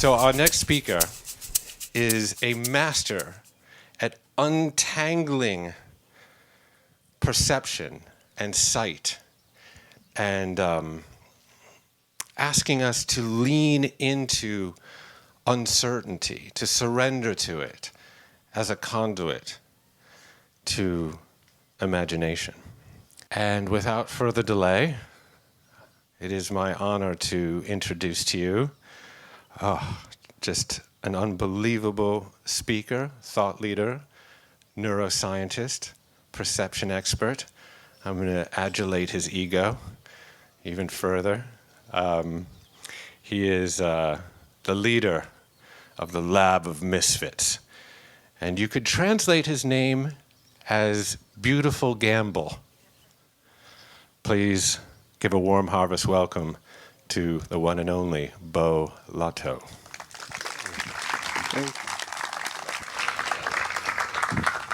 So our next speaker is a master at untangling perception and sight and asking us to lean into uncertainty, to surrender to it as a conduit to imagination. And without further delay, it is my honor to introduce to you just an unbelievable speaker, thought leader, neuroscientist, perception expert. I'm going to adulate his ego even further. He is the leader of the Lab of Misfits. And you could translate his name as Beautiful Gamble. Please give a warm harvest welcome to the one and only Beau Lotto.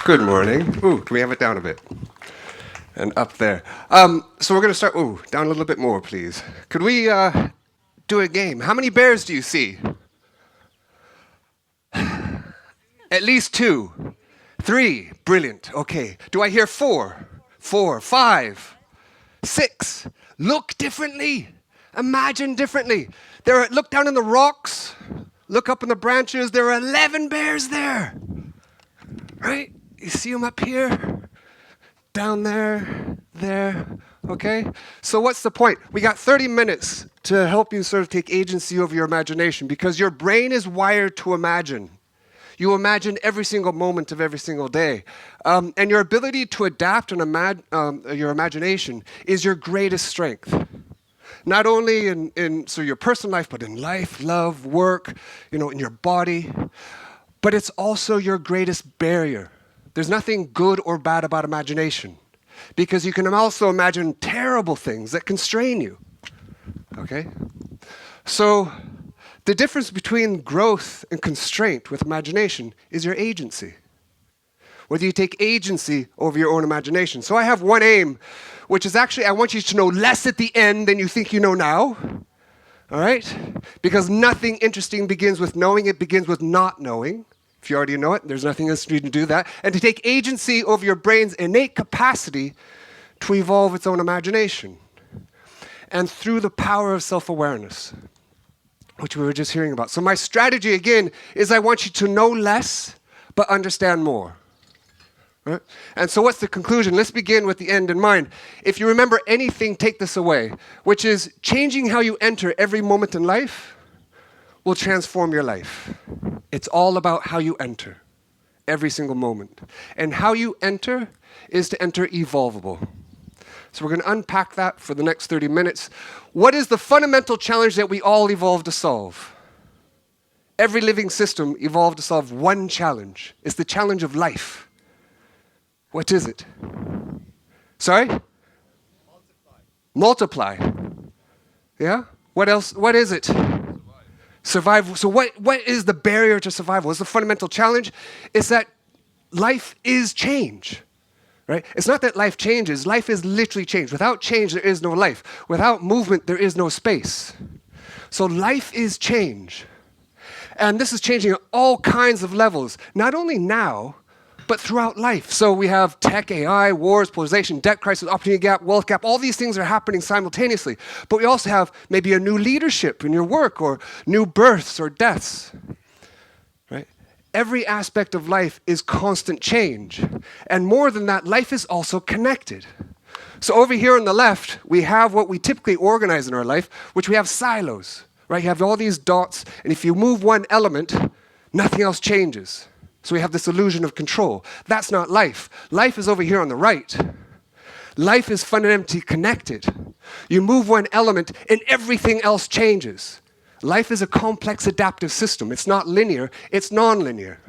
Good morning. Ooh, can we have it down a bit? And up there. So we're going to start, down a little bit more, please. Could we do a game? How many bears do you see? At least 2. 3. Brilliant. Okay. Do I hear 4? 4. 5. 6. Look differently. Imagine differently. Look down in the rocks. Look up in the branches. There are 11 bears there. Right? You see them up here? Down there, there, okay? So what's the point? We got 30 minutes to help you sort of take agency over your imagination because your brain is wired to imagine. You imagine every single moment of every single day. And your ability to adapt and your imagination is your greatest strength. Not only in your personal life, but in life, love, work, in your body. But it's also your greatest barrier. There's nothing good or bad about imagination because you can also imagine terrible things that constrain you, okay? So the difference between growth and constraint with imagination is your agency. Whether you take agency over your own imagination. So I have one aim, which is actually I want you to know less at the end than you think you know now, all right? Because nothing interesting begins with knowing, it begins with not knowing. If you already know it, there's nothing else for you to do that. And to take agency over your brain's innate capacity to evolve its own imagination. And through the power of self-awareness, which we were just hearing about. So my strategy, again, is I want you to know less, but understand more. Right? And so what's the conclusion? Let's begin with the end in mind. If you remember anything, take this away, which is changing how you enter every moment in life will transform your life. It's all about how you enter every single moment. And how you enter is to enter evolvable. So we're going to unpack that for the next 30 minutes. What is the fundamental challenge that we all evolved to solve? Every living system evolved to solve one challenge. It's the challenge of life. What is it? Sorry? Multiply. Yeah? What else? What is it? Survival. So what is the barrier to survival? What's the fundamental challenge? It's that life is change, right? It's not that life changes. Life is literally change. Without change, there is no life. Without movement, there is no space. So life is change. And this is changing at all kinds of levels, not only now, but throughout life. So we have tech, AI, wars, polarization, debt crisis, opportunity gap, wealth gap. All these things are happening simultaneously. But we also have maybe a new leadership in your work or new births or deaths. Right? Every aspect of life is constant change. And more than that, life is also connected. So over here on the left, we have what we typically organize in our life, which we have silos. Right? You have all these dots, and if you move one element, nothing else changes. So we have this illusion of control. That's not life. Life is over here on the right. Life is fundamentally connected. You move one element and everything else changes. Life is a complex adaptive system. It's not linear, it's non-linear.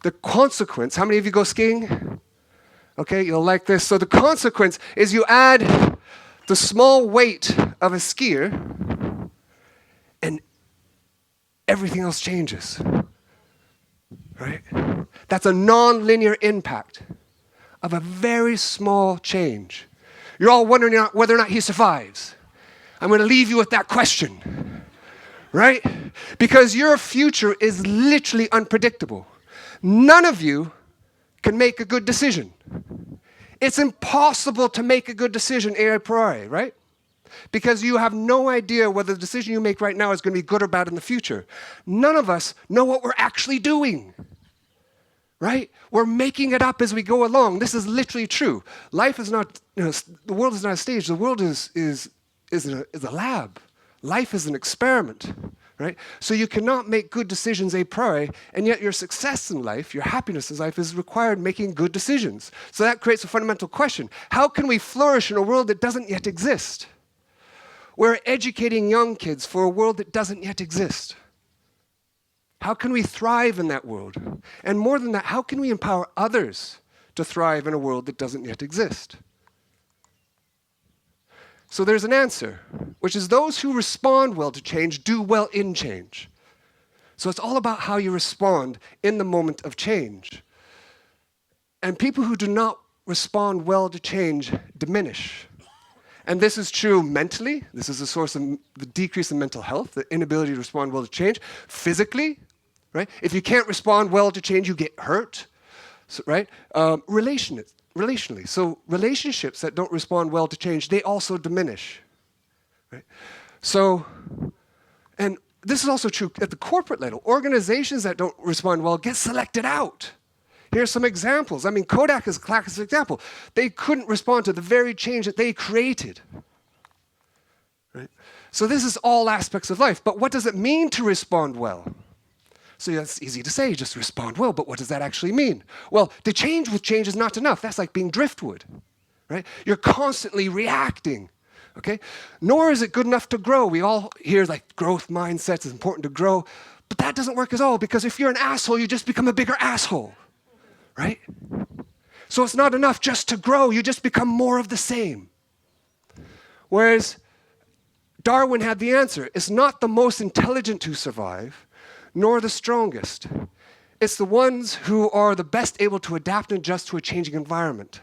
The consequence, how many of you go skiing? Okay, you'll like this. So the consequence is you add the small weight of a skier and everything else changes. Right? That's a non-linear impact of a very small change. You're all wondering whether or not he survives. I'm going to leave you with that question. right? Because your future is literally unpredictable. None of you can make a good decision. It's impossible to make a good decision a priori, right? Because you have no idea whether the decision you make right now is going to be good or bad in the future. None of us know what we're actually doing, right? We're making it up as we go along. This is literally true. Life is not, the world is not a stage. The world is a lab. Life is an experiment, right? So you cannot make good decisions a priori, and yet your success in life, your happiness in life is required making good decisions. So that creates a fundamental question. How can we flourish in a world that doesn't yet exist? We're educating young kids for a world that doesn't yet exist. How can we thrive in that world? And more than that, how can we empower others to thrive in a world that doesn't yet exist? So there's an answer, which is those who respond well to change do well in change. So it's all about how you respond in the moment of change. And people who do not respond well to change diminish. And this is true mentally. This is a source of the decrease in mental health, the inability to respond well to change. Physically, right? If you can't respond well to change, you get hurt, so, right? Relationally. So relationships that don't respond well to change, they also diminish, right? So, and this is also true at the corporate level. Organizations that don't respond well get selected out. Here's some examples. I mean, Kodak is a classic example. They couldn't respond to the very change that they created. Right? So this is all aspects of life. But what does it mean to respond well? So that's easy to say, just respond well, but what does that actually mean? Well, to change with change is not enough. That's like being driftwood. Right? You're constantly reacting. Okay? Nor is it good enough to grow. We all hear like growth mindsets, it's important to grow. But that doesn't work at all, because if you're an asshole, you just become a bigger asshole. Right? So it's not enough just to grow, you just become more of the same. Whereas Darwin had the answer. It's not the most intelligent who survive, nor the strongest. It's the ones who are the best able to adapt and adjust to a changing environment.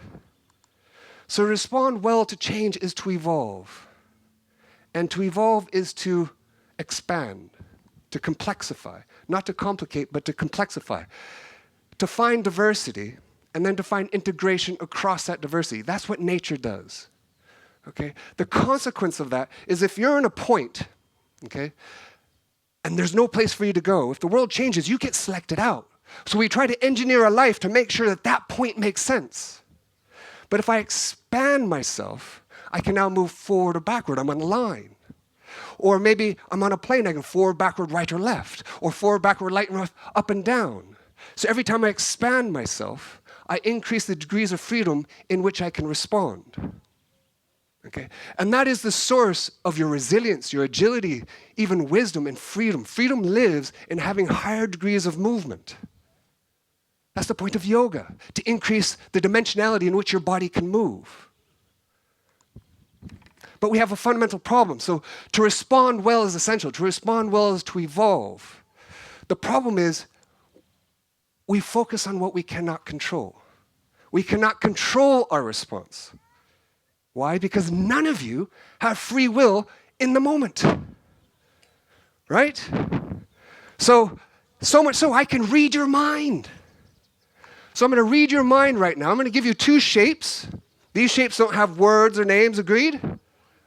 So to respond well to change is to evolve. And to evolve is to expand, to complexify. Not to complicate, but to complexify. To find diversity, and then to find integration across that diversity. That's what nature does. Okay? The consequence of that is if you're in a point, okay, and there's no place for you to go, if the world changes, you get selected out. So we try to engineer a life to make sure that that point makes sense. But if I expand myself, I can now move forward or backward. I'm on a line. Or maybe I'm on a plane, I can forward, backward, right or left. Or forward, backward, right and left, up and down. So every time I expand myself, I increase the degrees of freedom in which I can respond. Okay? And that is the source of your resilience, your agility, even wisdom and freedom. Freedom lives in having higher degrees of movement. That's the point of yoga, to increase the dimensionality in which your body can move. But we have a fundamental problem. So to respond well is essential. To respond well is to evolve. The problem is we focus on what we cannot control. We cannot control our response. Why? Because none of you have free will in the moment. Right? So much so I can read your mind. So I'm going to read your mind right now. I'm going to give you two shapes. These shapes don't have words or names, agreed?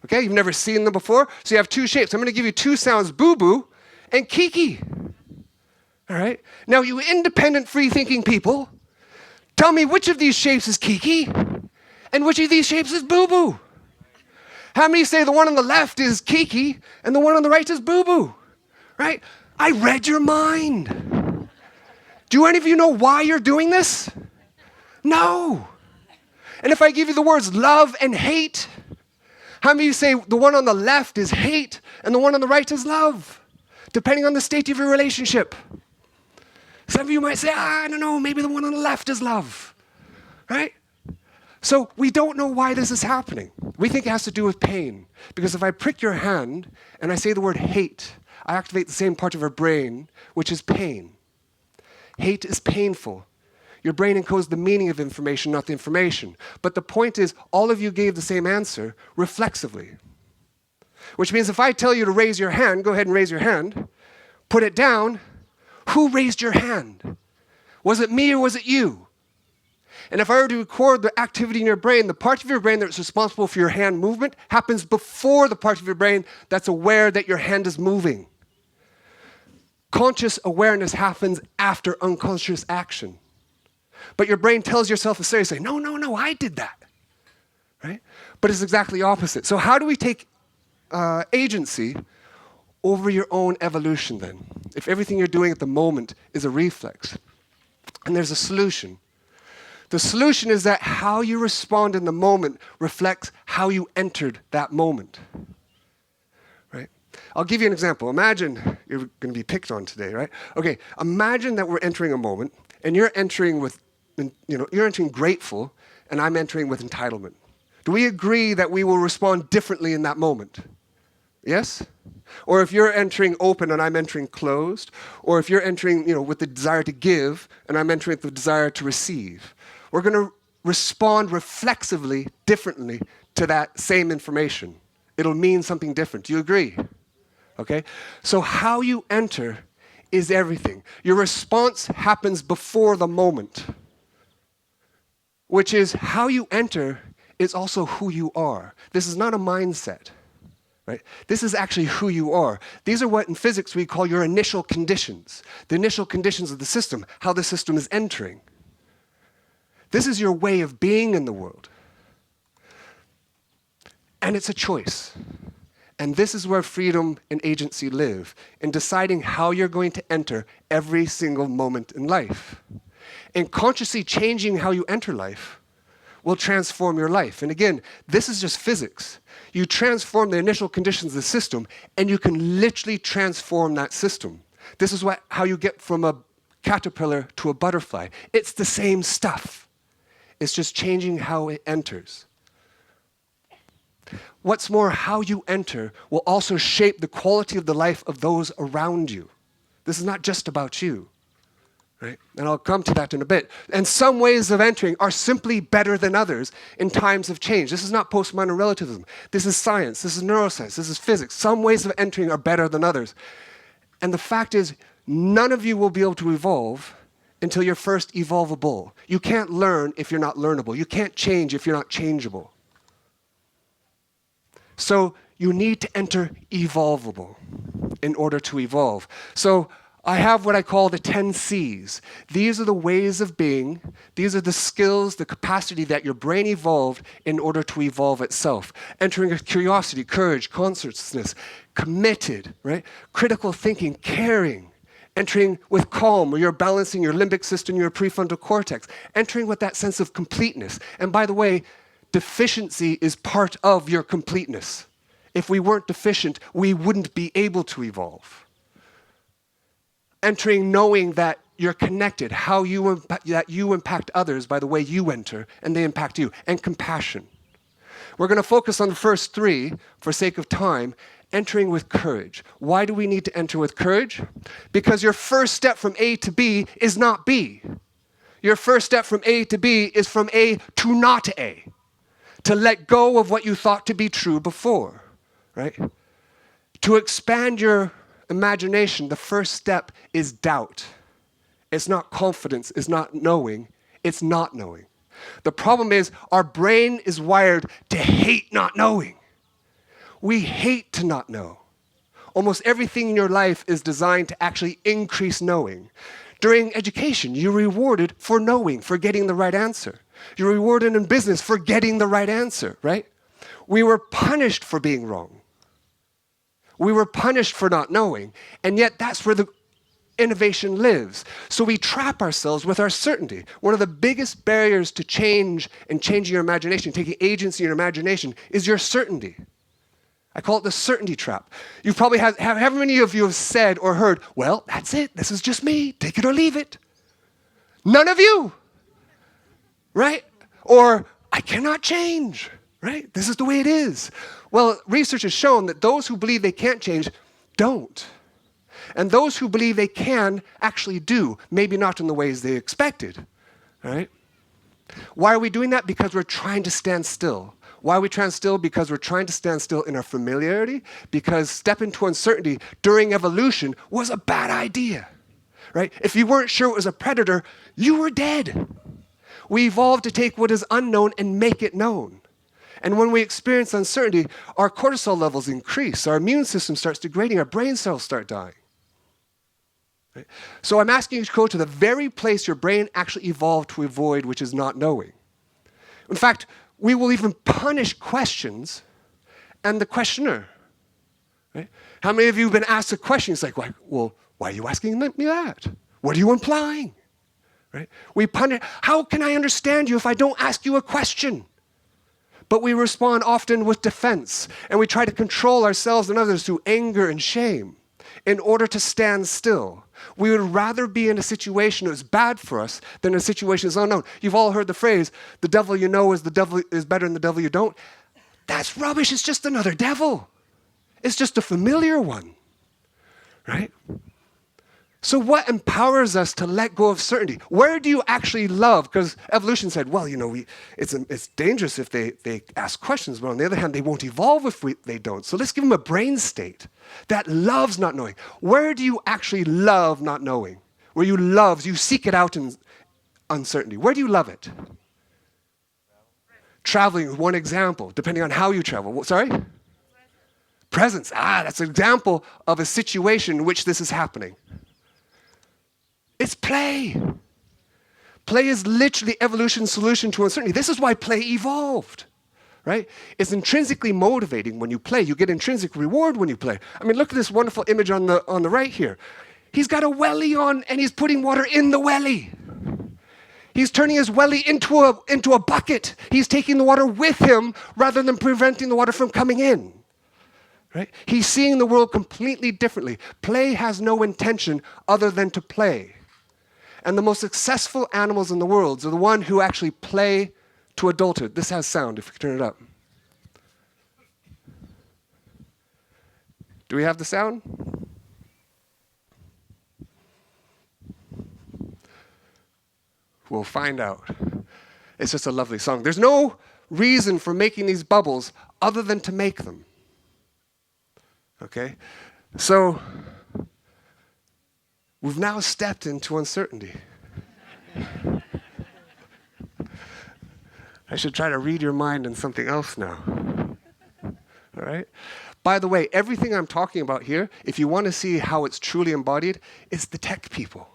Okay, you've never seen them before. So you have two shapes. I'm going to give you two sounds, boo-boo and kiki. All right? Now, you independent, free-thinking people, tell me which of these shapes is kiki and which of these shapes is boo-boo? How many say the one on the left is kiki and the one on the right is boo-boo? Right? I read your mind. Do any of you know why you're doing this? No. And if I give you the words love and hate, how many of you say the one on the left is hate and the one on the right is love, depending on the state of your relationship? Some of you might say, I don't know, maybe the one on the left is love, right? So we don't know why this is happening. We think it has to do with pain. Because if I prick your hand and I say the word hate, I activate the same part of our brain, which is pain. Hate is painful. Your brain encodes the meaning of information, not the information. But the point is, all of you gave the same answer reflexively. Which means if I tell you to raise your hand, go ahead and raise your hand, put it down, who raised your hand? Was it me or was it you? And if I were to record the activity in your brain, the part of your brain that's responsible for your hand movement happens before the part of your brain that's aware that your hand is moving. Conscious awareness happens after unconscious action. But your brain tells yourself a story, say, no, I did that. Right? But it's exactly opposite. So how do we take agency over your own evolution then? If everything you're doing at the moment is a reflex. And there's a solution. The solution is that how you respond in the moment reflects how you entered that moment. Right? I'll give you an example. Imagine, you're going to be picked on today, right? Okay, imagine that we're entering a moment, and you're entering with, you're entering grateful, and I'm entering with entitlement. Do we agree that we will respond differently in that moment? Yes? Or if you're entering open and I'm entering closed, or if you're entering, with the desire to give and I'm entering with the desire to receive, we're going to respond reflexively differently to that same information. It'll mean something different. Do you agree? Okay? So how you enter is everything. Your response happens before the moment, which is how you enter is also who you are. This is not a mindset. Right? This is actually who you are. These are what in physics we call your initial conditions, the initial conditions of the system, how the system is entering. This is your way of being in the world. And it's a choice. And this is where freedom and agency live, in deciding how you're going to enter every single moment in life. And consciously changing how you enter life will transform your life. And again, this is just physics. You transform the initial conditions of the system, and you can literally transform that system. This is how you get from a caterpillar to a butterfly. It's the same stuff. It's just changing how it enters. What's more, how you enter will also shape the quality of the life of those around you. This is not just about you. Right? And I'll come to that in a bit. And some ways of entering are simply better than others in times of change. This is not postmodern relativism. This is science. This is neuroscience. This is physics. Some ways of entering are better than others. And the fact is, none of you will be able to evolve until you're first evolvable. You can't learn if you're not learnable. You can't change if you're not changeable. So you need to enter evolvable in order to evolve. So I have what I call the 10 C's. These are the ways of being. These are the skills, the capacity that your brain evolved in order to evolve itself. Entering with curiosity, courage, consciousness, committed, right? Critical thinking, caring. Entering with calm, where you're balancing your limbic system, your prefrontal cortex. Entering with that sense of completeness. And by the way, deficiency is part of your completeness. If we weren't deficient, we wouldn't be able to evolve. Entering knowing that you're connected, that you impact others by the way you enter, and they impact you, and compassion. We're going to focus on the first three for sake of time, entering with courage. Why do we need to enter with courage? Because your first step from A to B is not B. Your first step from A to B is from A to not A, to let go of what you thought to be true before, right? To expand your imagination, the first step is doubt. It's not confidence, it's not knowing, it's not knowing. The problem is our brain is wired to hate not knowing. We hate to not know. Almost everything in your life is designed to actually increase knowing. During education, you're rewarded for knowing, for getting the right answer. You're rewarded in business for getting the right answer, right? We were punished for being wrong. We were punished for not knowing, and yet that's where the innovation lives. So we trap ourselves with our certainty. One of the biggest barriers to change and changing your imagination, taking agency in your imagination, is your certainty. I call it the certainty trap. You probably have how many of you have said or heard, well, that's it, this is just me, take it or leave it. None of you, right? Or, I cannot change, right? This is the way it is. Well, research has shown that those who believe they can't change don't. And those who believe they can actually do, maybe not in the ways they expected, right? Why are we doing that? Because we're trying to stand still. Why are we trying to still? Because we're trying to stand still in our familiarity, because step into uncertainty during evolution was a bad idea, right? If you weren't sure it was a predator, you were dead. We evolved to take what is unknown and make it known. And when we experience uncertainty, our cortisol levels increase, our immune system starts degrading, our brain cells start dying. Right? So I'm asking you to go to the very place your brain actually evolved to avoid, which is not knowing. In fact, we will even punish questions and the questioner. Right? How many of you have been asked a question? It's like, well, why are you asking me that? What are you implying? Right? We punish. How can I understand you if I don't ask you a question? But we respond often with defense, and we try to control ourselves and others through anger and shame in order to stand still. We would rather be in a situation that's bad for us than a situation that's unknown. You've all heard the phrase, the devil you know is better than the devil you don't. That's rubbish. It's just another devil. It's just a familiar one, right? So what empowers us to let go of certainty? Where do you actually love? Because evolution said, well, it's dangerous if they ask questions, but on the other hand, they won't evolve if they don't. So let's give them a brain state that loves not knowing. Where do you actually love not knowing? Where you seek it out in uncertainty. Where do you love it? Traveling is one example, depending on how you travel. Sorry? Presence. That's an example of a situation in which this is happening. It's play. Play is literally evolution's solution to uncertainty. This is why play evolved, right? It's intrinsically motivating when you play. You get intrinsic reward when you play. I mean, look at this wonderful image on the right here. He's got a welly on, and he's putting water in the welly. He's turning his welly into a bucket. He's taking the water with him rather than preventing the water from coming in. Right? He's seeing the world completely differently. Play has no intention other than to play. And the most successful animals in the world are the ones who actually play to adulthood. This has sound, if we can turn it up. Do we have the sound? We'll find out. It's just a lovely song. There's no reason for making these bubbles other than to make them. Okay? So, we've now stepped into uncertainty. I should try to read your mind in something else now. All right? By the way, everything I'm talking about here, if you want to see how it's truly embodied, it's the tech people.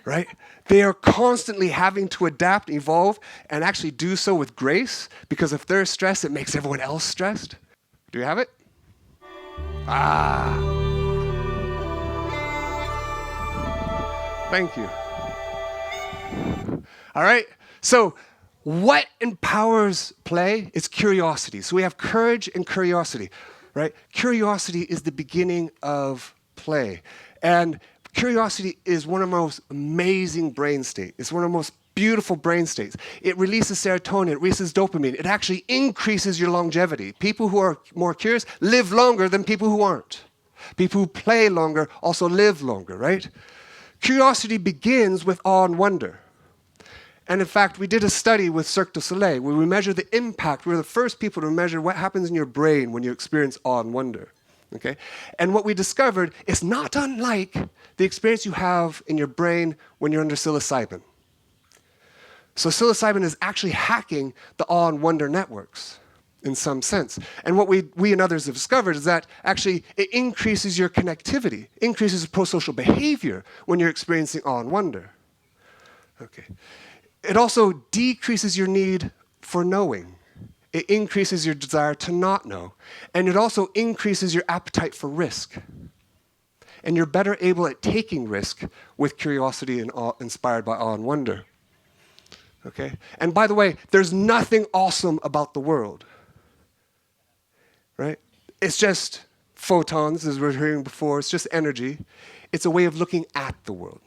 Right? They are constantly having to adapt, evolve, and actually do so with grace, because if they're stressed, it makes everyone else stressed. Do you have it? Thank you. All right, so what empowers play? It's curiosity. So we have courage and curiosity, right? Curiosity is the beginning of play. And curiosity is one of the most amazing brain states. It's one of the most beautiful brain states. It releases serotonin, it releases dopamine. It actually increases your longevity. People who are more curious live longer than people who aren't. People who play longer also live longer, right? Curiosity begins with awe and wonder. And in fact, we did a study with Cirque du Soleil where we measured the impact. We were the first people to measure what happens in your brain when you experience awe and wonder. Okay? And what we discovered is not unlike the experience you have in your brain when you're under psilocybin. So psilocybin is actually hacking the awe and wonder networks in some sense. And what we and others have discovered is that actually it increases your connectivity, increases pro-social behavior when you're experiencing awe and wonder. Okay. It also decreases your need for knowing. It increases your desire to not know. And it also increases your appetite for risk. And you're better able at taking risk with curiosity and awe, inspired by awe and wonder. Okay? And by the way, there's nothing awesome about the world. Right? It's just photons, as we were hearing before. It's just energy. It's a way of looking at the world.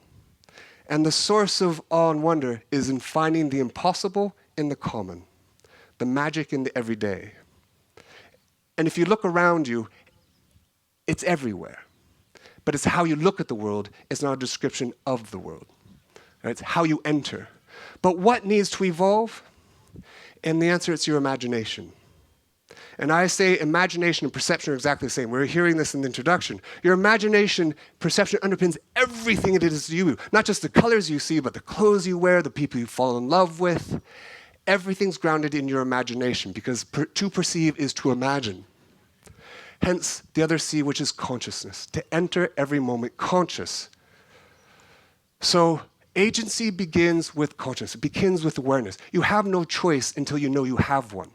And the source of awe and wonder is in finding the impossible in the common, the magic in the everyday. And if you look around you, it's everywhere. But it's how you look at the world. It's not a description of the world. Right? It's how you enter. But what needs to evolve? And the answer is your imagination. And I say imagination and perception are exactly the same. We were hearing this in the introduction. Your imagination, perception underpins everything it is you. Not just the colors you see, but the clothes you wear, the people you fall in love with. Everything's grounded in your imagination because to perceive is to imagine. Hence, the other C, which is consciousness. To enter every moment conscious. So, agency begins with consciousness. It begins with awareness. You have no choice until you know you have one.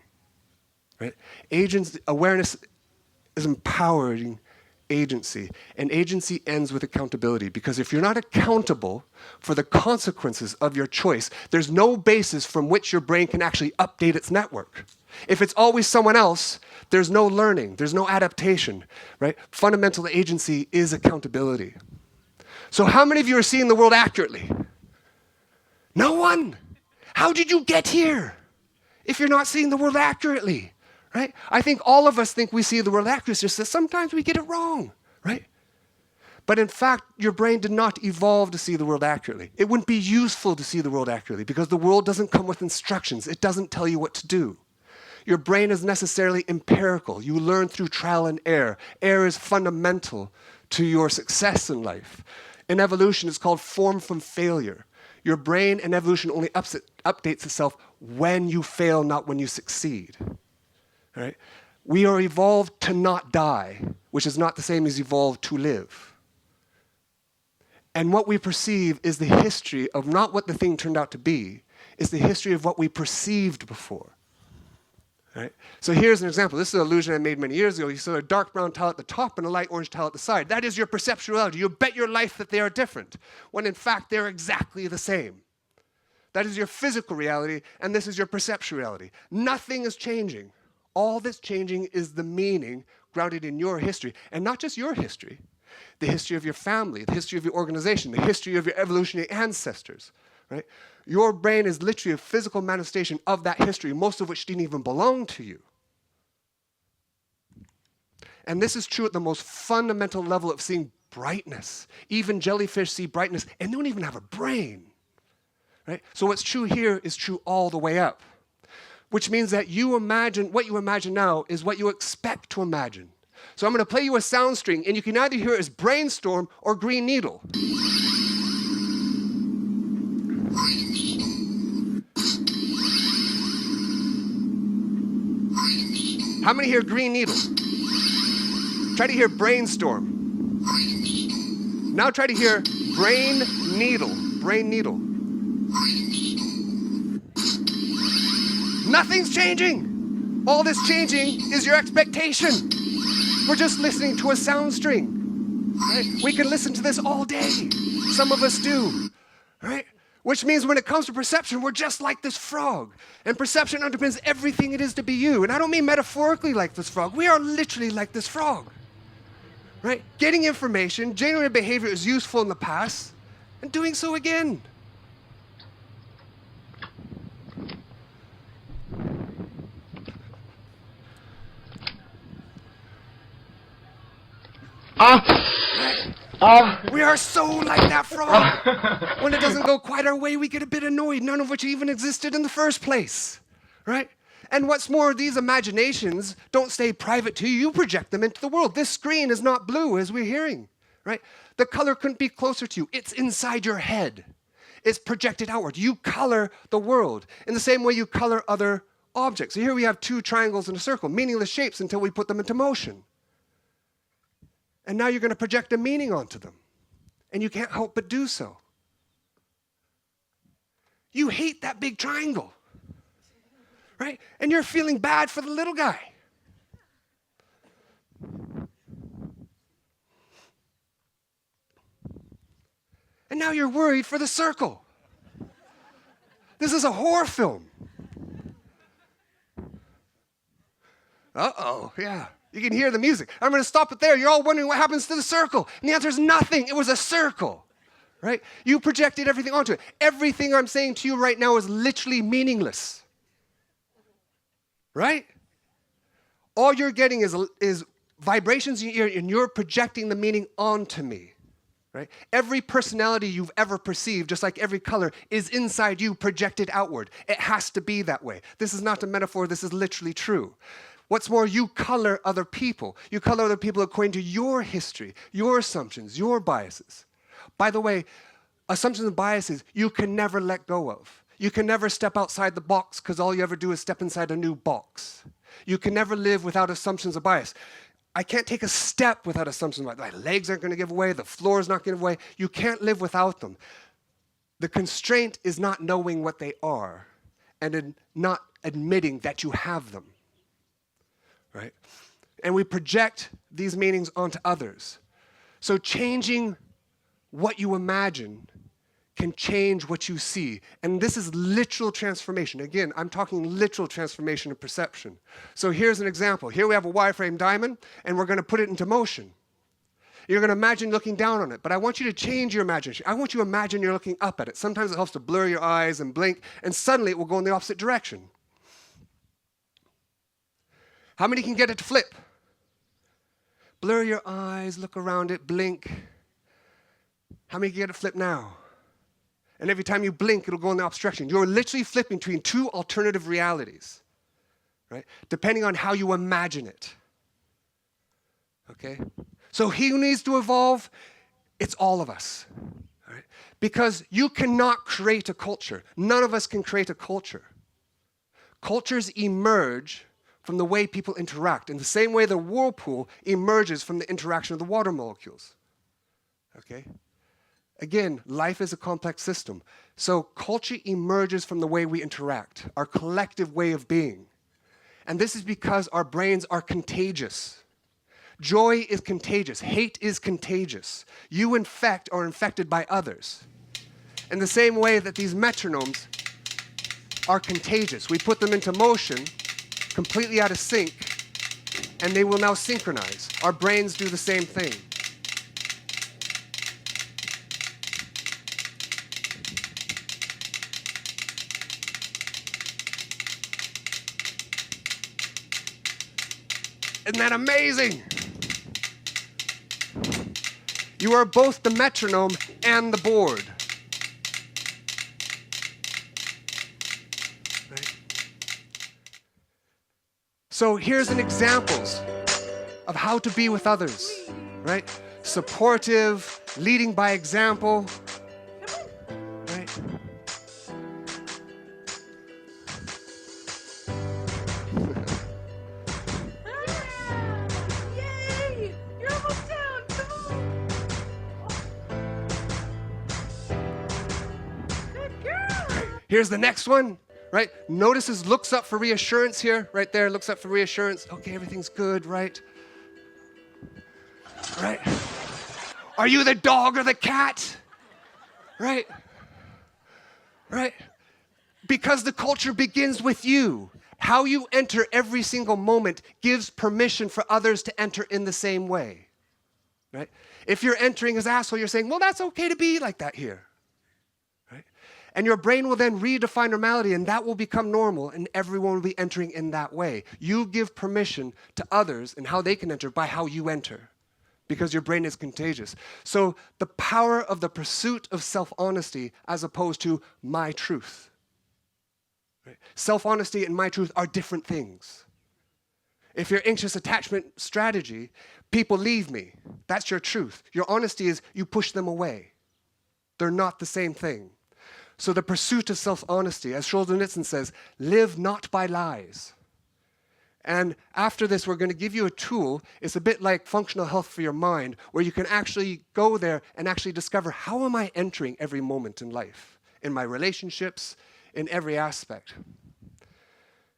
Right? Awareness is empowering agency, and agency ends with accountability, because if you're not accountable for the consequences of your choice, there's no basis from which your brain can actually update its network. If it's always someone else, there's no learning, there's no adaptation, right? Fundamental agency is accountability. So how many of you are seeing the world accurately? No one. How did you get here if you're not seeing the world accurately? Right? I think all of us think we see the world accurately, just that sometimes we get it wrong, right? But in fact, your brain did not evolve to see the world accurately. It wouldn't be useful to see the world accurately because the world doesn't come with instructions. It doesn't tell you what to do. Your brain is necessarily empirical. You learn through trial and error. Error is fundamental to your success in life. In evolution, it's called form from failure. Your brain in evolution only updates itself when you fail, not when you succeed. Right? We are evolved to not die, which is not the same as evolved to live. And what we perceive is the history of not what the thing turned out to be, is the history of what we perceived before. Right? So here's an example. This is an illusion I made many years ago. You saw a dark brown tile at the top and a light orange tile at the side. That is your perceptual reality. You bet your life that they are different, when in fact they're exactly the same. That is your physical reality, and this is your perceptual reality. Nothing is changing. All that's changing is the meaning grounded in your history. And not just your history, the history of your family, the history of your organization, the history of your evolutionary ancestors. Right? Your brain is literally a physical manifestation of that history, most of which didn't even belong to you. And this is true at the most fundamental level of seeing brightness. Even jellyfish see brightness, and they don't even have a brain. Right? So what's true here is true all the way up. Which means that what you imagine now is what you expect to imagine. So I'm going to play you a sound string, and you can either hear it as brainstorm or green needle. How many hear green needle? Try to hear brainstorm. Now try to hear brain needle. Brain needle. Nothing's changing. All that's changing is your expectation. We're just listening to a sound string. Right? We can listen to this all day. Some of us do. Right? Which means when it comes to perception, we're just like this frog. And perception underpins everything it is to be you. And I don't mean metaphorically like this frog. We are literally like this frog. Right? Getting information, generating behavior is useful in the past, and doing so again. We are so like that frog. When it doesn't go quite our way, we get a bit annoyed, none of which even existed in the first place. Right? And what's more, these imaginations don't stay private to you. You project them into the world. This screen is not blue, as we're hearing. Right? The color couldn't be closer to you. It's inside your head. It's projected outward. You color the world in the same way you color other objects. So here we have two triangles and a circle, meaningless shapes until we put them into motion. And now you're going to project a meaning onto them. And you can't help but do so. You hate that big triangle. Right? And you're feeling bad for the little guy. And now you're worried for the circle. This is a horror film. Uh-oh, yeah. You can hear the music. I'm going to stop it there. You're all wondering what happens to the circle. And the answer is nothing. It was a circle. Right? You projected everything onto it. Everything I'm saying to you right now is literally meaningless. Right? All you're getting is vibrations in your ear, and you're projecting the meaning onto me. right? Every personality you've ever perceived, just like every color, is inside you projected outward. It has to be that way. This is not a metaphor, this is literally true. What's more, you color other people. You color other people according to your history, your assumptions, your biases. By the way, assumptions and biases you can never let go of. You can never step outside the box because all you ever do is step inside a new box. You can never live without assumptions or bias. I can't take a step without assumptions. My legs aren't going to give away. The floor is not going to give away. You can't live without them. The constraint is not knowing what they are and in not admitting that you have them. Right? And we project these meanings onto others. So changing what you imagine can change what you see. And this is literal transformation. Again, I'm talking literal transformation of perception. So here's an example. Here we have a wireframe diamond, and we're going to put it into motion. You're going to imagine looking down on it, but I want you to change your imagination. I want you to imagine you're looking up at it. Sometimes it helps to blur your eyes and blink, and suddenly it will go in the opposite direction. How many can get it to flip? Blur your eyes, look around it, blink. How many can get it to flip now? And every time you blink, it'll go in the opposite direction. You're literally flipping between two alternative realities, right? Depending on how you imagine it. Okay? So who needs to evolve? It's all of us. Right? Because you cannot create a culture. None of us can create a culture. Cultures emerge from the way people interact, in the same way the whirlpool emerges from the interaction of the water molecules. Okay? Again, life is a complex system. So culture emerges from the way we interact, our collective way of being. And this is because our brains are contagious. Joy is contagious. Hate is contagious. You infect or are infected by others. In the same way that these metronomes are contagious. We put them into motion, completely out of sync, and they will now synchronize. Our brains do the same thing. Isn't that amazing? You are both the metronome and the board. Right? So here's an examples of how to be with others, right? Supportive, leading by example, right? Here's the next one, right? Notices, looks up for reassurance here, right there, looks up for reassurance. Okay, everything's good, right? Right? Are you the dog or the cat? Right? Right? Because the culture begins with you. How you enter every single moment gives permission for others to enter in the same way. Right? If you're entering as asshole, you're saying, well, that's okay to be like that here. And your brain will then redefine normality, and that will become normal, and everyone will be entering in that way. You give permission to others and how they can enter by how you enter, because your brain is contagious. So the power of the pursuit of self-honesty as opposed to my truth. Right? Self-honesty and my truth are different things. If your anxious attachment strategy, people leave me, that's your truth. Your honesty is you push them away. They're not the same thing. So the pursuit of self-honesty, as Solzhenitsyn says, live not by lies. And after this, we're going to give you a tool. It's a bit like functional health for your mind, where you can actually go there and actually discover, how am I entering every moment in life, in my relationships, in every aspect.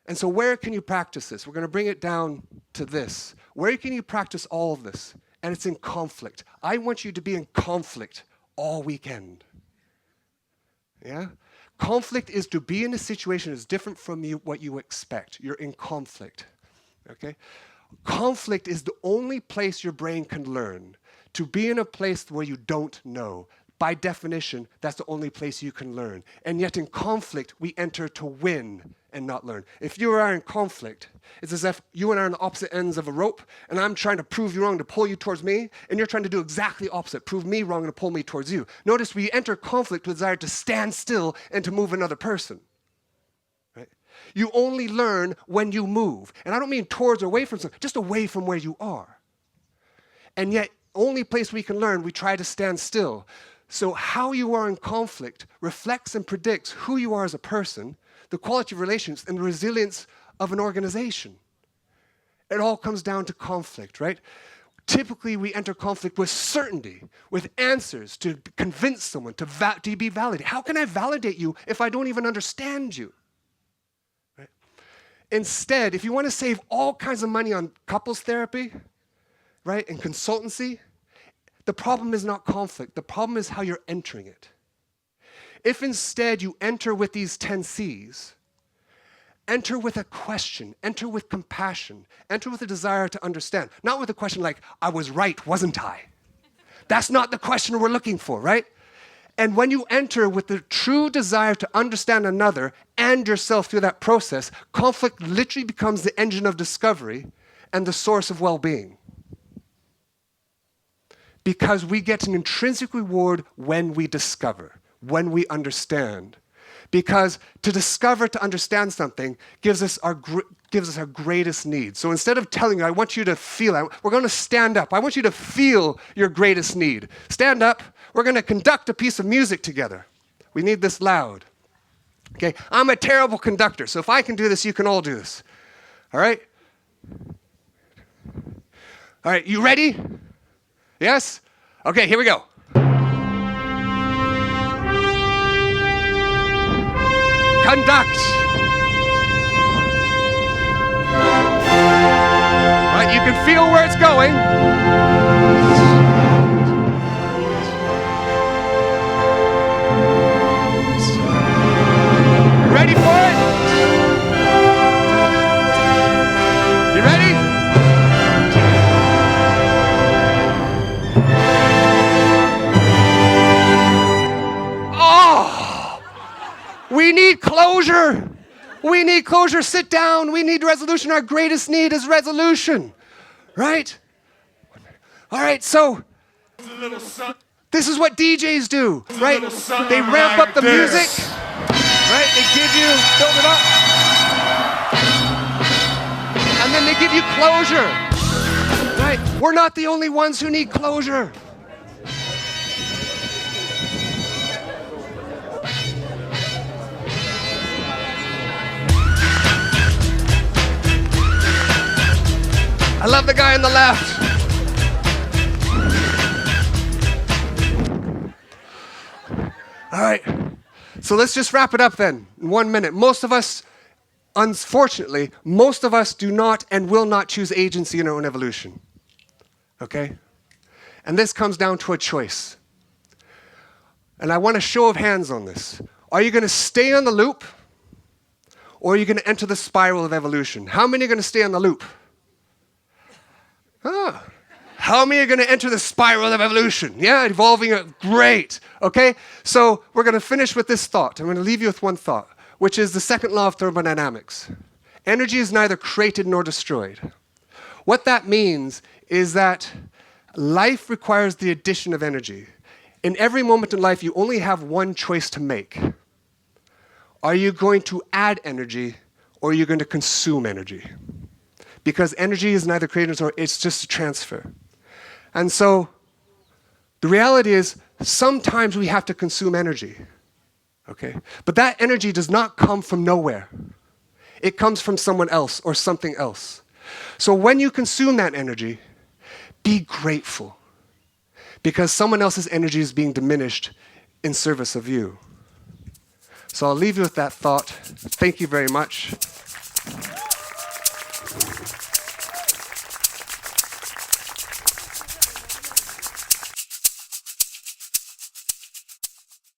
And so where can you practice this? We're going to bring it down to this. Where can you practice all of this? And it's in conflict. I want you to be in conflict all weekend. Yeah? Conflict is to be in a situation that's different from what you expect. You're in conflict. Okay? Conflict is the only place your brain can learn. To be in a place where you don't know. By definition, that's the only place you can learn. And yet in conflict, we enter to win and not learn. If you are in conflict, it's as if you and I are on the opposite ends of a rope, and I'm trying to prove you wrong to pull you towards me, and you're trying to do exactly opposite, prove me wrong and to pull me towards you. Notice we enter conflict with desire to stand still and to move another person. Right? You only learn when you move. And I don't mean towards or away from something, just away from where you are. And yet, only place we can learn, we try to stand still. So how you are in conflict reflects and predicts who you are as a person, the quality of relations, and the resilience of an organization. It all comes down to conflict, right? Typically, we enter conflict with certainty, with answers to convince someone, to be validated. How can I validate you if I don't even understand you? Right? Instead, if you want to save all kinds of money on couples therapy, right, and consultancy, the problem is not conflict. The problem is how you're entering it. If instead you enter with these 10 C's, enter with a question, enter with compassion, enter with a desire to understand. Not with a question like, I was right, wasn't I? That's not the question we're looking for, right? And when you enter with the true desire to understand another and yourself through that process, conflict literally becomes the engine of discovery and the source of well-being. Because we get an intrinsic reward when we discover, when we understand. Because to discover, to understand something gives us our greatest need. So instead of telling you, I want you to feel it, we're going to stand up. I want you to feel your greatest need. Stand up. We're going to conduct a piece of music together. We need this loud. Okay, I'm a terrible conductor, so if I can do this, you can all do this. All right? All right, you ready? Yes? Okay, here we go. Conduct. Right, you can feel where it's going. Ready for it? You ready? We need closure. We need closure. Sit down. We need resolution. Our greatest need is resolution. Right? All right, so this is what DJs do, right? They ramp up the music, right? They give you, build it up. And then they give you closure, right? We're not the only ones who need closure. I love the guy on the left. All right, so let's just wrap it up then in 1 minute. Most of us, unfortunately, do not and will not choose agency in our own evolution, okay? And this comes down to a choice. And I want a show of hands on this. Are you going to stay on the loop, or are you going to enter the spiral of evolution? How many are going to stay on the loop? How many are going to enter the spiral of evolution? Yeah, evolving, great. Okay, so we're going to finish with this thought. I'm going to leave you with one thought, which is the second law of thermodynamics. Energy is neither created nor destroyed. What that means is that life requires the addition of energy. In every moment in life, you only have one choice to make. Are you going to add energy, or are you going to consume energy? Because energy is neither created nor destroyed, it's just a transfer. And so the reality is sometimes we have to consume energy, okay? But that energy does not come from nowhere. It comes from someone else or something else. So when you consume that energy, be grateful, because someone else's energy is being diminished in service of you. So I'll leave you with that thought. Thank you very much.